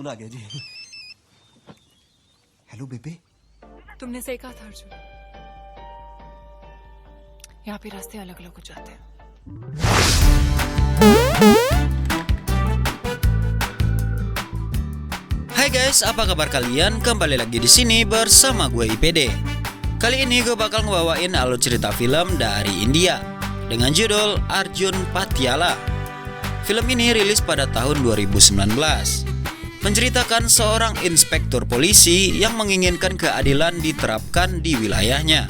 फोन आ गया जी। हेलो बेबे। तुमने सही कहा था अर्जुन, यहाँ पे रास्ते अलग अलग हो जाते हैं। Hai guys, apa kabar kalian? Kembali lagi di sini bersama gue IPD. Kali ini gue bakal ngebawain alur cerita film dari India dengan judul Arjun Patiala. Film ini rilis pada tahun 2019. Menceritakan seorang inspektur polisi yang menginginkan keadilan diterapkan di wilayahnya.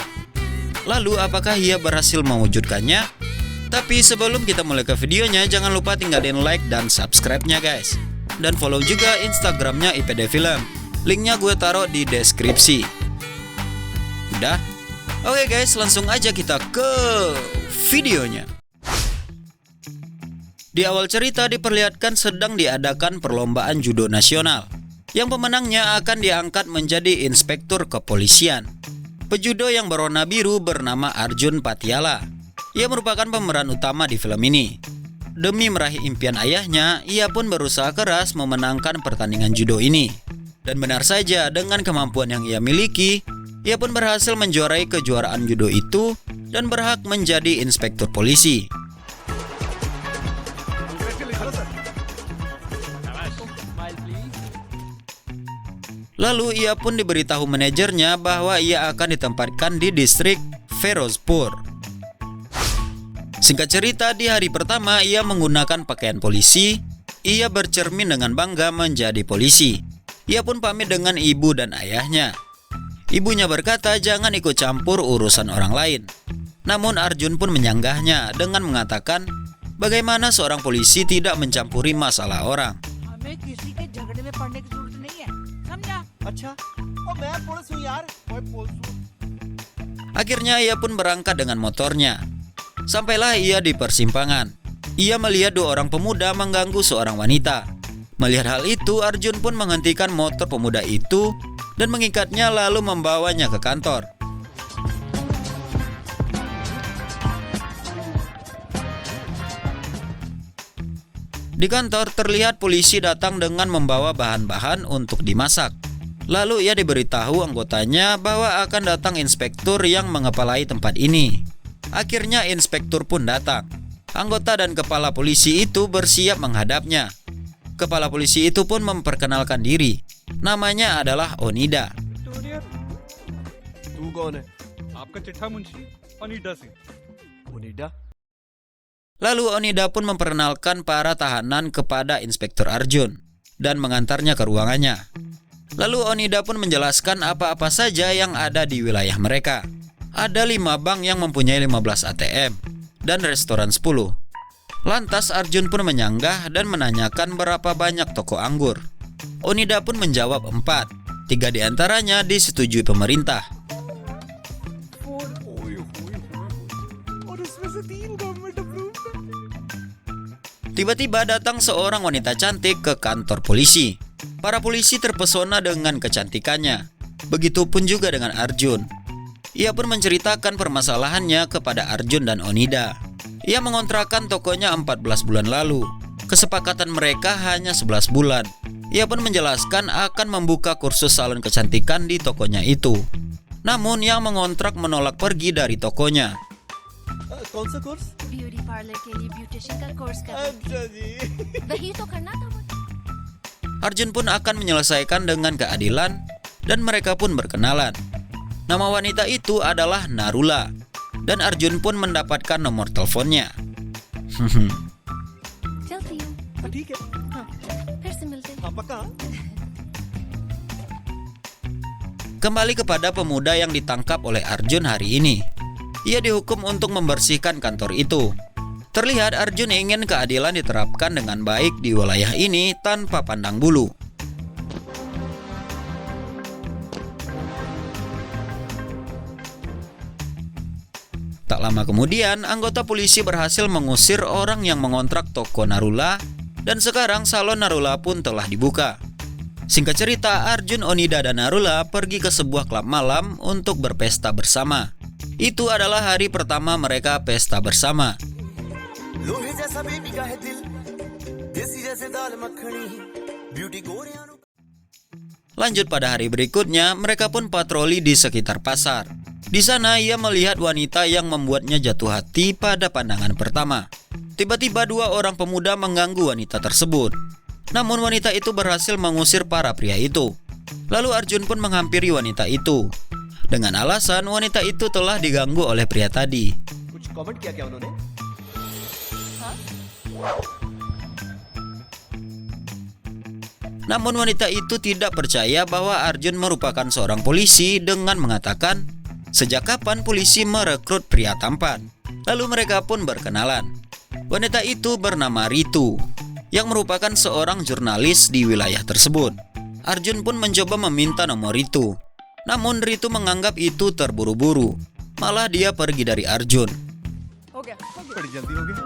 Lalu apakah ia berhasil mewujudkannya? Tapi sebelum kita mulai ke videonya, jangan lupa tinggalin like dan subscribe-nya guys. Dan follow juga Instagramnya IPD Film. Linknya gue taruh di deskripsi. Udah? Oke guys, langsung aja kita ke videonya. Di awal cerita diperlihatkan sedang diadakan perlombaan judo nasional, yang pemenangnya akan diangkat menjadi inspektur kepolisian. Pejudo yang berwarna biru bernama Arjun Patiala. Ia merupakan pemeran utama di film ini. Demi meraih impian ayahnya, ia pun berusaha keras memenangkan pertandingan judo ini. Dan benar saja, dengan kemampuan yang ia miliki, ia pun berhasil menjuarai kejuaraan judo itu dan berhak menjadi inspektur polisi. Lalu ia pun diberitahu manajernya bahwa ia akan ditempatkan di distrik Ferozpur. Singkat cerita, di hari pertama ia menggunakan pakaian polisi. Ia bercermin dengan bangga menjadi polisi. Ia pun pamit dengan ibu dan ayahnya. Ibunya berkata jangan ikut campur urusan orang lain. Namun Arjun pun menyanggahnya dengan mengatakan bagaimana seorang polisi tidak mencampuri masalah orang. Akhirnya ia pun berangkat dengan motornya. Sampailah ia di persimpangan. Ia melihat dua orang pemuda mengganggu seorang wanita. Melihat hal itu, Arjun pun menghentikan motor pemuda itu dan mengikatnya lalu membawanya ke kantor. Di kantor terlihat polisi datang dengan membawa bahan-bahan untuk dimasak. Lalu ia diberitahu anggotanya bahwa akan datang inspektur yang mengepalai tempat ini. Akhirnya inspektur pun datang. Anggota dan kepala polisi itu bersiap menghadapnya. Kepala polisi itu pun memperkenalkan diri. Namanya adalah Onida. Lalu Onida pun memperkenalkan para tahanan kepada Inspektur Arjun dan mengantarnya ke ruangannya. Lalu Onida pun menjelaskan apa-apa saja yang ada di wilayah mereka. Ada 5 bank yang mempunyai 15 ATM dan restoran 10. Lantas Arjun pun menyanggah dan menanyakan berapa banyak toko anggur. Onida pun menjawab 4. 3 diantaranya disetujui pemerintah. Tiba-tiba datang seorang wanita cantik ke kantor polisi. Para polisi terpesona dengan kecantikannya. Begitupun juga dengan Arjun. Ia pun menceritakan permasalahannya kepada Arjun dan Onida. Ia mengontrakkan tokonya 14 bulan lalu. Kesepakatan mereka hanya 11 bulan. Ia pun menjelaskan akan membuka kursus salon kecantikan di tokonya itu. Namun yang mengontrak menolak pergi dari tokonya. कौन सा course? Beauty parlour के लिए ब्यूटिशियन का कोर्स कर रही थी। वही तो करना था मुझे। Arjun pun akan menyelesaikan dengan keadilan dan mereka pun berkenalan. Nama wanita itu adalah Narula dan Arjun pun mendapatkan nomor teleponnya. चलती हूँ। ठीक है। हाँ, फिर से मिलते हैं। पक्का? Kembali kepada pemuda yang ditangkap oleh Arjun hari ini. Ia dihukum untuk membersihkan kantor itu. Terlihat Arjun ingin keadilan diterapkan dengan baik di wilayah ini tanpa pandang bulu. Tak lama kemudian, anggota polisi berhasil mengusir orang yang mengontrak toko Narula dan sekarang salon Narula pun telah dibuka. Singkat cerita, Arjun, Onida, dan Narula pergi ke sebuah klub malam untuk berpesta bersama. Itu adalah hari pertama mereka pesta bersama. Lanjut pada hari berikutnya, mereka pun patroli di sekitar pasar. Di sana ia melihat wanita yang membuatnya jatuh hati pada pandangan pertama. Tiba-tiba 2 orang pemuda mengganggu wanita tersebut. Namun wanita itu berhasil mengusir para pria itu. Lalu Arjun pun menghampiri wanita itu dengan alasan wanita itu telah diganggu oleh pria tadi. कुछ कमेंट किया क्या उन्होंने? Namun wanita itu tidak percaya bahwa Arjun merupakan seorang polisi dengan mengatakan, sejak kapan polisi merekrut pria tampan? Lalu mereka pun berkenalan. Wanita itu bernama Ritu, yang merupakan seorang jurnalis di wilayah tersebut. Arjun pun mencoba meminta nomor Ritu. Namun Ritu menganggap itu terburu-buru. Malah dia pergi dari Arjun. हो गया बड़ी जल्दी हो गया।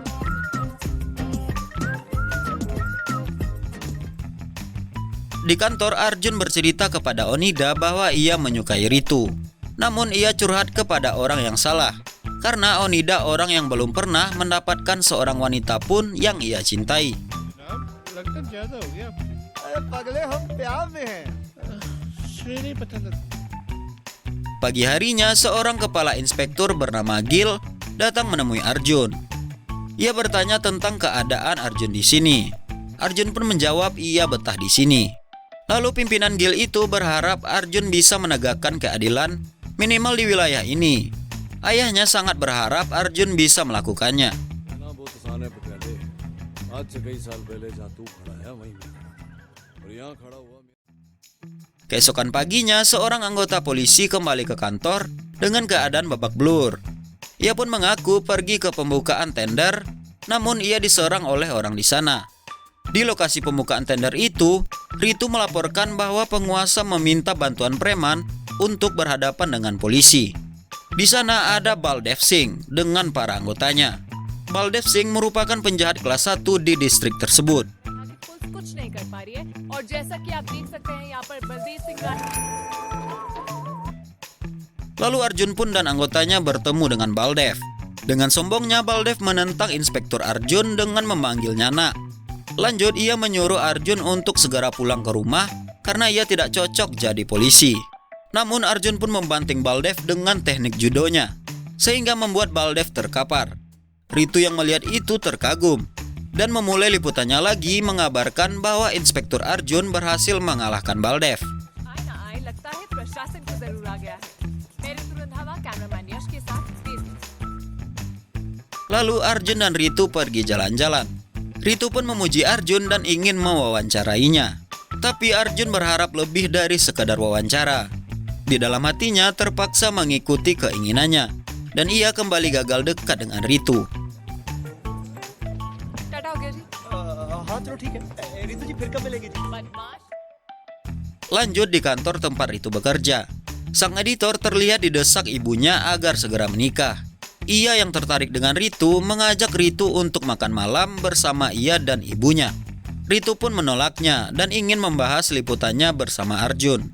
Di kantor, Arjun bercerita kepada Onida bahwa ia menyukai Ritu. Namun ia curhat kepada orang yang salah, karena Onida orang yang belum pernah mendapatkan seorang wanita pun yang ia cintai. लगता ज्यादा हो गया अरे पगले हम प्यार में हैं। श्री नहीं पता लग Pagi harinya, seorang kepala inspektur bernama Gil datang menemui Arjun. Ia bertanya tentang keadaan Arjun di sini. Arjun pun menjawab ia betah di sini. Lalu pimpinan Gil itu berharap Arjun bisa menegakkan keadilan minimal di wilayah ini. Ayahnya sangat berharap Arjun bisa melakukannya. Keesokan paginya, seorang anggota polisi kembali ke kantor dengan keadaan babak belur. Ia pun mengaku pergi ke pembukaan tender, namun ia diserang oleh orang di sana. Di lokasi pembukaan tender itu, Ritu melaporkan bahwa penguasa meminta bantuan preman untuk berhadapan dengan polisi. Di sana ada Baldev Singh dengan para anggotanya. Baldev Singh merupakan penjahat kelas 1 di distrik tersebut. कुछ नहीं कर पा रही है और जैसा कि आप देख सकते हैं यहाँ पर बलदेव Singh Lalu Arjun pun dan anggotanya bertemu dengan Baldev. Dengan sombongnya, Baldev menentang Inspektur Arjun dengan memanggilnya nak. Lanjut, ia menyuruh Arjun untuk segera pulang ke rumah karena ia tidak cocok jadi polisi. Namun Arjun pun membanting Baldev dengan teknik judonya, sehingga membuat Baldev terkapar. Ritu yang melihat itu terkagum dan memulai liputannya lagi mengabarkan bahwa Inspektur Arjun berhasil mengalahkan Baldev. आए ना आए लगता है प्रशासन को जरूर आ गया है मेरे तुरंत हवा कैमरामैन यश के साथ तेज Lalu Arjun dan Ritu pergi jalan-jalan. Ritu pun memuji Arjun dan ingin mewawancarainya. Tapi Arjun berharap lebih dari sekadar wawancara. Di dalam hatinya terpaksa mengikuti keinginannya, dan ia kembali gagal dekat dengan Ritu. Tata हो गया जी हाँ चलो ठीक है। रितु जी फिर कब मिलेंगे जी? बदमाश Lanjut di kantor tempat Ritu bekerja. Sang editor terlihat didesak ibunya agar segera menikah. Ia yang tertarik dengan Ritu mengajak Ritu untuk makan malam bersama ia dan ibunya. Ritu pun menolaknya dan ingin membahas liputannya bersama Arjun.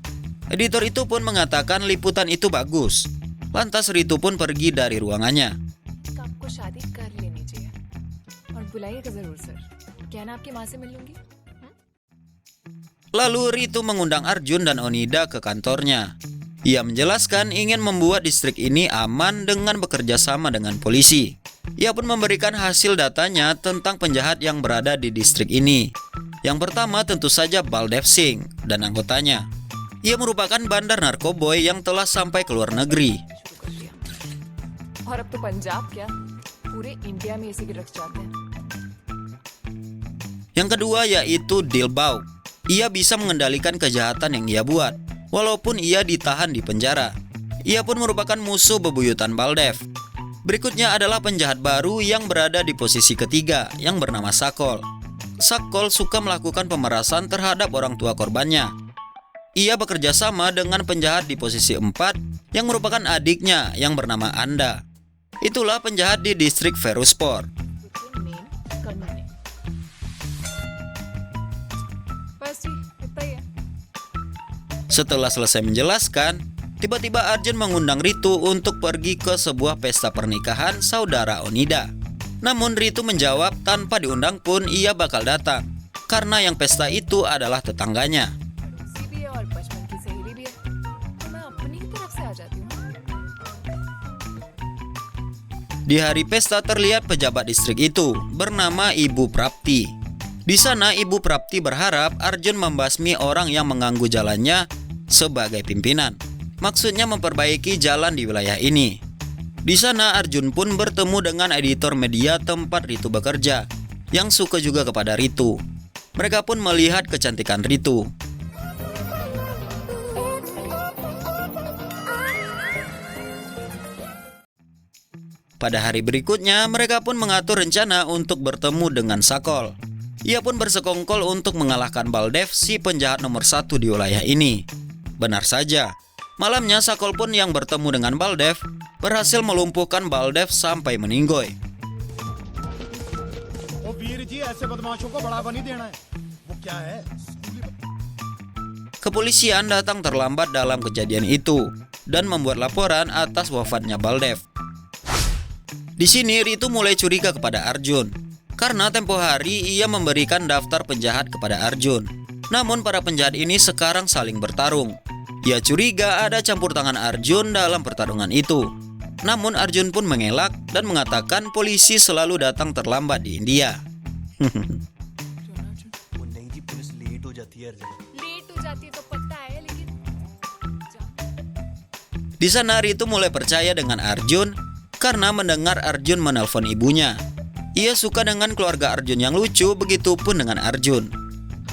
Editor itu pun mengatakan liputan itu bagus. Lantas Ritu pun pergi dari ruangannya. आपको शादी कर लेनी चाहिए और बुलाइएगा जरूर सर क्या ना आपकी माँ से मिल लूंगी Lalu Ritu mengundang Arjun dan Onida ke kantornya. Ia menjelaskan ingin membuat distrik ini aman dengan bekerja sama dengan polisi. Ia pun memberikan hasil datanya tentang penjahat yang berada di distrik ini. Yang pertama tentu saja Baldev Singh dan anggotanya. Ia merupakan bandar narkoboy yang telah sampai ke luar negeri. शुरू कर दिया और अब तो पंजाब क्या पूरे इंडिया में इसी के रख जाते हैं Yang kedua yaitu Dilbau. Ia bisa mengendalikan kejahatan yang ia buat, walaupun ia ditahan di penjara. Ia pun merupakan musuh bebuyutan Baldev. Berikutnya adalah penjahat baru yang berada di posisi ketiga, yang bernama Sakol. Sakol suka melakukan pemerasan terhadap orang tua korbannya. Ia bekerja sama dengan penjahat di posisi 4, yang merupakan adiknya yang bernama Anda. Itulah penjahat di distrik Feruzpur. Name करना नहीं बस जी इतना ही है Setelah selesai menjelaskan, tiba-tiba Arjun mengundang Ritu untuk pergi ke sebuah pesta pernikahan saudara Onida. Namun Ritu menjawab tanpa diundang pun ia bakal datang, karena yang pesta itu adalah tetangganya. CBA और बचपन Di hari pesta terlihat pejabat distrik itu bernama Ibu Prapti. Di sana Ibu Prapti berharap Arjun membasmi orang yang mengganggu jalannya sebagai pimpinan. Maksudnya memperbaiki jalan di wilayah ini. Di sana Arjun pun bertemu dengan editor media tempat Ritu bekerja yang suka juga kepada Ritu. Mereka pun melihat kecantikan Ritu. Pada hari berikutnya, mereka pun mengatur rencana untuk bertemu dengan Sakol. Ia pun bersekongkol untuk mengalahkan Baldev, si penjahat nomor 1 di wilayah ini. Benar saja, malamnya Sakol pun yang bertemu dengan Baldev berhasil melumpuhkan Baldev sampai meninggoy. Kepolisian datang terlambat dalam kejadian itu dan membuat laporan atas wafatnya Baldev. Di sini Ritu mulai curiga kepada Arjun karena tempo hari ia memberikan daftar penjahat kepada Arjun. Namun para penjahat ini sekarang saling bertarung. Ia curiga ada campur tangan Arjun dalam pertarungan itu. Namun Arjun pun mengelak dan mengatakan polisi selalu datang terlambat di India. वो नहीं जी, police late हो जाती है हर जगह। लेट हो जाती है तो पता है, लेकिन Di sana Ritu mulai percaya dengan Arjun karena mendengar Arjun menelpon ibunya. Ia suka dengan keluarga Arjun yang lucu, begitupun dengan Arjun.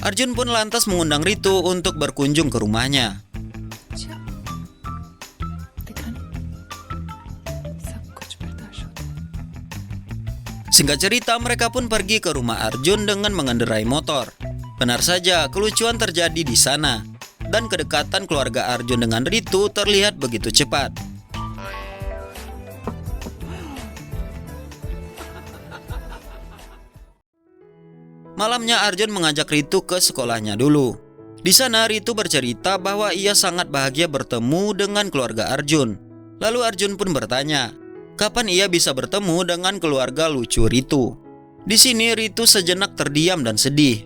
Arjun pun lantas mengundang Ritu untuk berkunjung ke rumahnya. Singkat cerita, mereka pun pergi ke rumah Arjun dengan mengendarai motor. Benar saja, kelucuan terjadi di sana. Dan kedekatan keluarga Arjun dengan Ritu terlihat begitu cepat. Malamnya Arjun mengajak Ritu ke sekolahnya dulu. Di sana Ritu bercerita bahwa ia sangat bahagia bertemu dengan keluarga Arjun. Lalu Arjun pun bertanya, kapan ia bisa bertemu dengan keluarga lucu Ritu. Di sini Ritu sejenak terdiam dan sedih.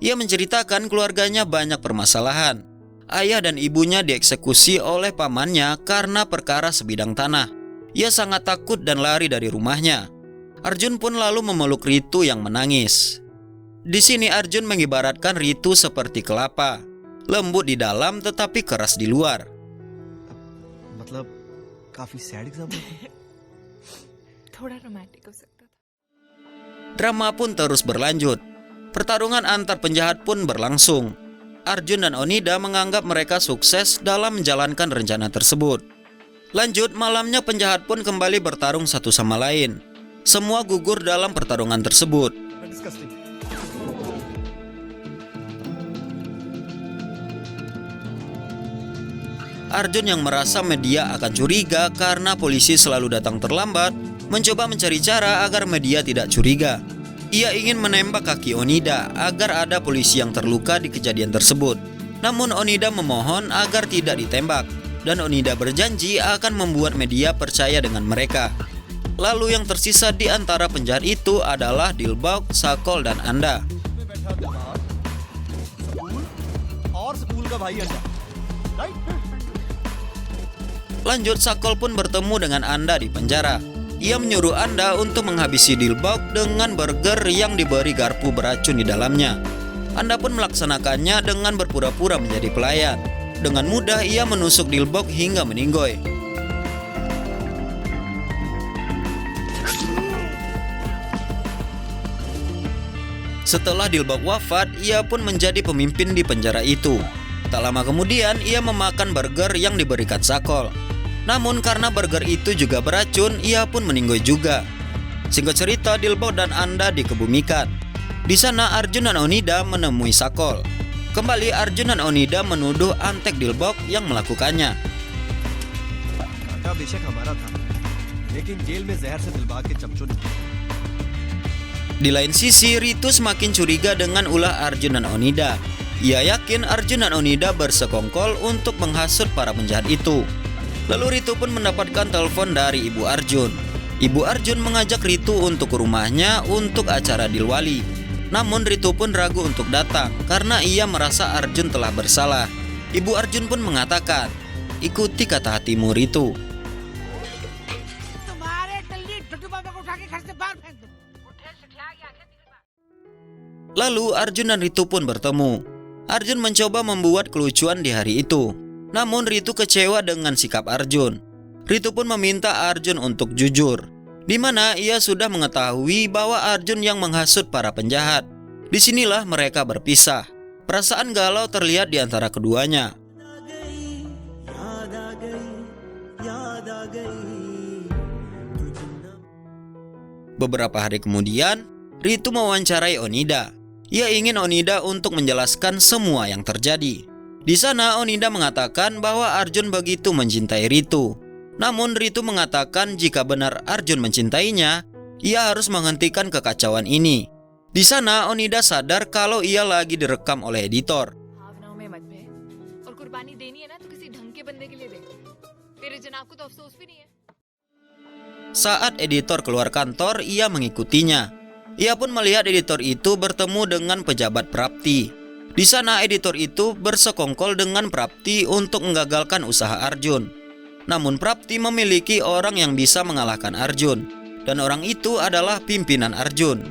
Ia menceritakan keluarganya banyak permasalahan. Ayah dan ibunya dieksekusi oleh pamannya karena perkara sebidang tanah. Ia sangat takut dan lari dari rumahnya. Arjun pun lalu memeluk Ritu yang menangis. Di sini Arjun mengibaratkan Ritu seperti kelapa, lembut di dalam tetapi keras di luar. मतलब काफी sad example. थोड़ा रोमांटिक हो सकता था। Drama pun terus berlanjut. Pertarungan antar penjahat pun berlangsung. Arjun dan Onida menganggap mereka sukses dalam menjalankan rencana tersebut. Lanjut, malamnya penjahat pun kembali bertarung satu sama lain. Semua gugur dalam pertarungan tersebut. Arjun yang merasa media akan curiga karena polisi selalu datang terlambat, mencoba mencari cara agar media tidak curiga. Ia ingin menembak kaki Onida agar ada polisi yang terluka di kejadian tersebut. Namun Onida memohon agar tidak ditembak, dan Onida berjanji akan membuat media percaya dengan mereka. Lalu yang tersisa di antara penjahat itu adalah Dilbag, Sakol, dan Anda. Lanjut, Sakol pun bertemu dengan Anda di penjara. Ia menyuruh Anda untuk menghabisi Dilbag dengan burger yang diberi garpu beracun di dalamnya. Anda pun melaksanakannya dengan berpura-pura menjadi pelayan. Dengan mudah ia menusuk Dilbag hingga meninggoy. Setelah Dilbag wafat, ia pun menjadi pemimpin di penjara itu. Tak lama kemudian ia memakan burger yang diberikan Sakol. Namun karena burger itu juga beracun, ia pun meninggoy juga. Singkat cerita, Dilbag dan Anda dikebumikan. Di sana Arjun dan Onida menemui Sakol. Kembali Arjun dan Onida menuduh antek Dilbag yang melakukannya. कांटा बेशक हमारा था, लेकिन जेल में जहर से दिलबाग के चमचों ने। Di lain sisi, Ritu semakin curiga dengan ulah Arjun dan Onida. Ia yakin Arjun dan Onida bersekongkol untuk menghasut para penjahat itu. Lalu Ritu pun mendapatkan telepon dari Ibu Arjun. Ibu Arjun mengajak Ritu untuk ke rumahnya untuk acara Dilwali. Namun Ritu pun ragu untuk datang karena ia merasa Arjun telah bersalah. Ibu Arjun pun mengatakan, ikuti kata hatimu Ritu. Lalu Arjun dan Ritu pun bertemu. Arjun mencoba membuat kelucuan di hari itu. Namun Ritu kecewa dengan sikap Arjun. Ritu pun meminta Arjun untuk jujur, di mana ia sudah mengetahui bahwa Arjun yang menghasut para penjahat. Disinilah mereka berpisah. Perasaan galau terlihat di antara keduanya. Beberapa hari kemudian, Ritu mewawancarai Onida. Ia ingin Onida untuk menjelaskan semua yang terjadi. Di sana Onida mengatakan bahwa Arjun begitu mencintai Ritu. Namun Ritu mengatakan jika benar Arjun mencintainya, ia harus menghentikan kekacauan ini. Di sana Onida sadar kalau ia lagi direkam oleh editor. भावनाओं में मत बह और कुर्बानी देनी है ना तो किसी ढंग के बंदे के लिए दे। तेरे जनाब को तो अफसोस भी नहीं है। Saat editor keluar kantor, ia mengikutinya. Ia pun melihat editor itu bertemu dengan pejabat Prapti. Di sana editor itu bersekongkol dengan Prapti untuk menggagalkan usaha Arjun. Namun Prapti memiliki orang yang bisa mengalahkan Arjun, dan orang itu adalah pimpinan Arjun.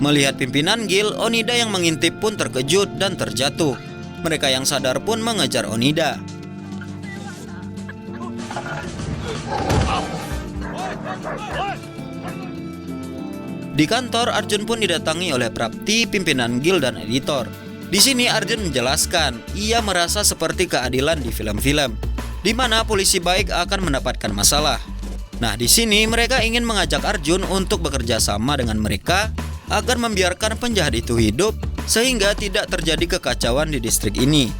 Melihat pimpinan Gil, Onida yang mengintip pun terkejut dan terjatuh. Mereka yang sadar pun mengejar Onida. Di kantor, Arjun pun didatangi oleh Prapti, pimpinan Gil dan editor. Di sini Arjun menjelaskan, ia merasa seperti keadilan di film-film, di mana polisi baik akan mendapatkan masalah. Nah, di sini mereka ingin mengajak Arjun untuk bekerja sama dengan mereka agar membiarkan penjahat itu hidup sehingga tidak terjadi kekacauan di distrik ini.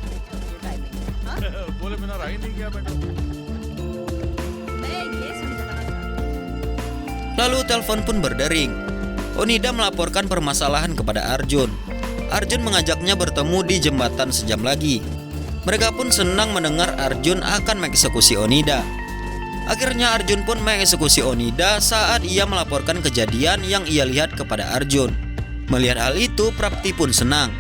Lalu telepon pun berdering. Onida melaporkan permasalahan kepada Arjun. Arjun mengajaknya bertemu di jembatan sejam lagi. Mereka pun senang mendengar Arjun akan mengeksekusi Onida. Akhirnya Arjun pun mengeksekusi Onida saat ia melaporkan kejadian yang ia lihat kepada Arjun. Melihat hal itu, Prapti pun senang.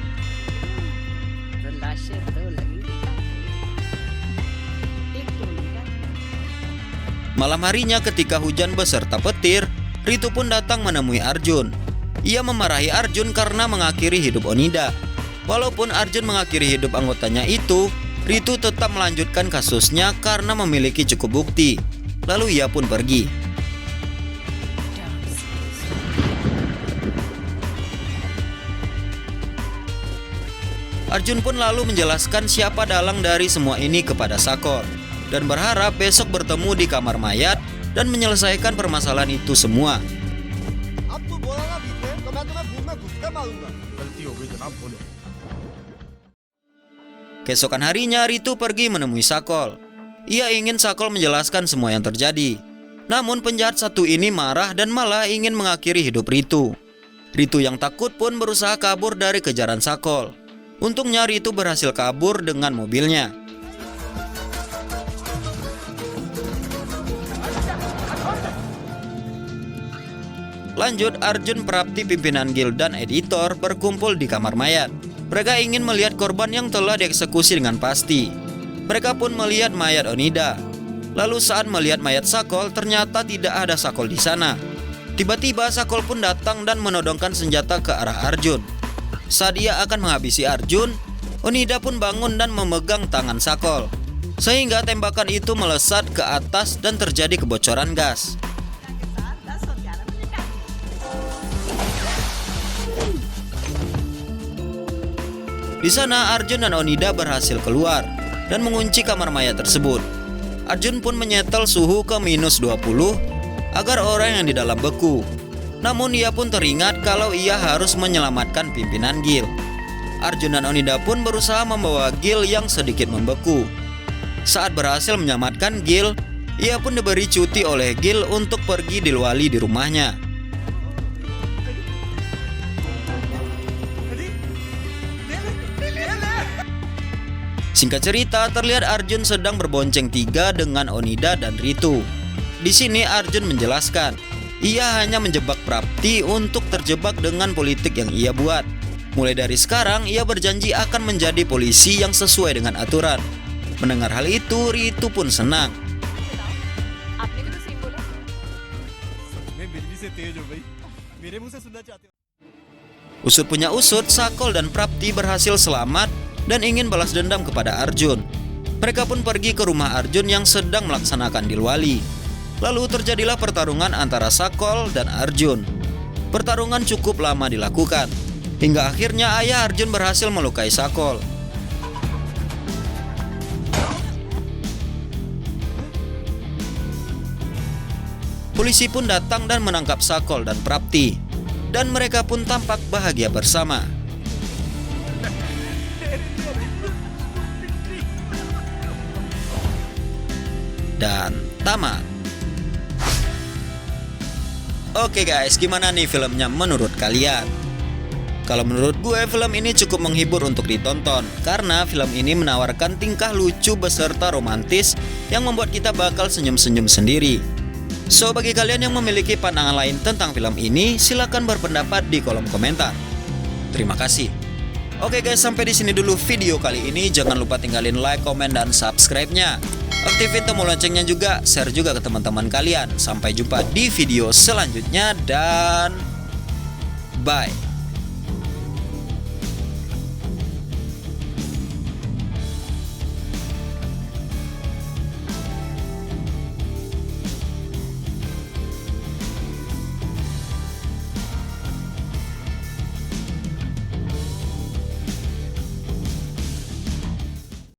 Malam harinya ketika hujan beserta petir, Ritu pun datang menemui Arjun. Ia memarahi Arjun karena mengakhiri hidup Onida. Walaupun Arjun mengakhiri hidup anggotanya itu, Ritu tetap melanjutkan kasusnya karena memiliki cukup bukti. Lalu ia pun pergi. Arjun pun lalu menjelaskan siapa dalang dari semua ini kepada Sakor, dan berharap besok bertemu di kamar mayat dan menyelesaikan permasalahan itu semua. अब तू बोला ना बीच में तो मैं तुम्हें मुंह में घुस के मारूंगा। गलती हो गई जनाब, बोलो। Keesokan harinya Ritu pergi menemui Sakol. Ia ingin Sakol menjelaskan semua yang terjadi. Namun penjahat satu ini marah dan malah ingin mengakhiri hidup Ritu. Ritu yang takut pun berusaha kabur dari kejaran Sakol. Untungnya Ritu berhasil kabur dengan mobilnya. Lanjut, Arjun, Prapti, pimpinan Gil dan editor berkumpul di kamar mayat. Mereka ingin melihat korban yang telah dieksekusi dengan pasti. Mereka pun melihat mayat Onida. Lalu saat melihat mayat Sakol, ternyata tidak ada Sakol di sana. Tiba-tiba Sakol pun datang dan menodongkan senjata ke arah Arjun. Saat ia akan menghabisi Arjun, Onida pun bangun dan memegang tangan Sakol, sehingga tembakan itu melesat ke atas dan terjadi kebocoran gas. Di sana Arjun dan Onida berhasil keluar dan mengunci kamar mayat tersebut. Arjun pun menyetel suhu ke -20 agar orang yang di dalam beku. Namun ia pun teringat kalau ia harus menyelamatkan pimpinan Gil. Arjun dan Onida pun berusaha membawa Gil yang sedikit membeku. Saat berhasil menyelamatkan Gil, ia pun diberi cuti oleh Gil untuk pergi dilwali di rumahnya. Singkat cerita, terlihat Arjun sedang berbonceng tiga dengan Onida dan Ritu. Di sini Arjun menjelaskan, ia hanya menjebak Prapti untuk terjebak dengan politik yang ia buat. Mulai dari sekarang, ia berjanji akan menjadi polisi yang sesuai dengan aturan. Mendengar hal itu, Ritu pun senang. आपने भी तो सेम बोला। मैं बिजली से तेज हूँ भाई मेरे मुंह से सुनना चाहते हो Usut punya usut, Sakol dan Prapti berhasil selamat dan ingin balas dendam kepada Arjun. Mereka pun pergi ke rumah Arjun yang sedang melaksanakan Dilwali. Lalu terjadilah pertarungan antara Sakol dan Arjun. Pertarungan cukup lama dilakukan, hingga akhirnya ayah Arjun berhasil melukai Sakol. Polisi pun datang dan menangkap Sakol dan Prapti. Dan mereka pun tampak bahagia bersama. Dan tamat. Oke guys, gimana nih filmnya menurut kalian? Kalau menurut gue, film ini cukup menghibur untuk ditonton karena film ini menawarkan tingkah lucu beserta romantis yang membuat kita bakal senyum-senyum sendiri. So, bagi kalian yang memiliki pandangan lain tentang film ini, silakan berpendapat di kolom komentar. Terima kasih. Oke guys, sampai di sini dulu video kali ini. Jangan lupa tinggalin like, komen, dan subscribe-nya. Aktifin tombol loncengnya juga, share juga ke teman-teman kalian. Sampai jumpa di video selanjutnya dan bye.